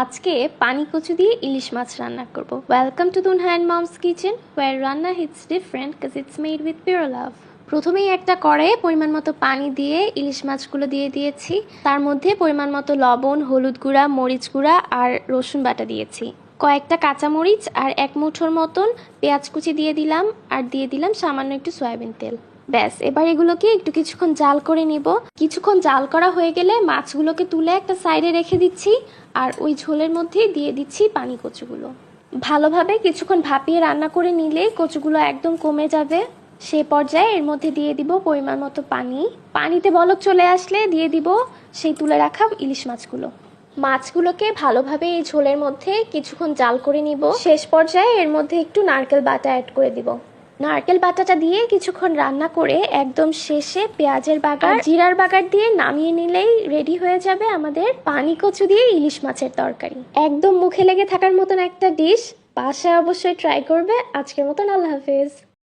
আজকে পানি কচু দিয়ে ইলিশ মাছ রান্না করব। Welcome to Tunha and mom's kitchen, our ranna hits different because it's made with pure love. প্রথমেই একটা কড়াইয়ে পরিমাণ মতো পানি দিয়ে ইলিশ মাছগুলো দিয়ে দিয়েছি। তার মধ্যে পরিমাণ মতো লবণ, হলুদ গুঁড়া, মরিচ গুঁড়া আর রসুন বাটা দিয়েছি। কয়েকটা কাঁচামরিচ আর এক মুঠোর মতন পেঁয়াজ কুচি দিয়ে দিলাম, আর দিয়ে দিলাম সামান্য একটু সয়াবিন তেল। ব্যাস, এবার এগুলোকে একটু কিছুক্ষণ জাল করে নিব। কিছুক্ষণ জাল করা হয়ে গেলে মাছগুলোকে তুলে একটা সাইডে রেখে দিচ্ছি, আর ওই ঝোলের মধ্যে দিয়ে দিচ্ছি পানি কচুগুলো। ভালোভাবে কিছুক্ষণ ভাপিয়ে রান্না করে নিলে কচুগুলো একদম কমে যাবে। সে পর্যায়ে এর মধ্যে দিয়ে দিব পরিমাণ মতো পানি। পানিতে বলক চলে আসলে দিয়ে দিব সেই তুলে রাখা ইলিশ মাছগুলো। মাছগুলোকে ভালোভাবে এই ঝোলের মধ্যে কিছুক্ষণ জাল করে নিব। শেষ পর্যায়ে এর মধ্যে একটু নারকেল বাটা অ্যাড করে দিব। নারকেল বাটাটা দিয়ে কিছুক্ষণ রান্না করে একদম শেষে পেঁয়াজের বাগার, জিরার বাগার দিয়ে নামিয়ে নিলেই রেডি হয়ে যাবে আমাদের পানি কচু দিয়ে ইলিশ মাছের তরকারি। একদম মুখে লেগে থাকার মতন একটা ডিশ। বাসায় অবশ্যই ট্রাই করবে। আজকের মতন আল্লাহ হাফেজ।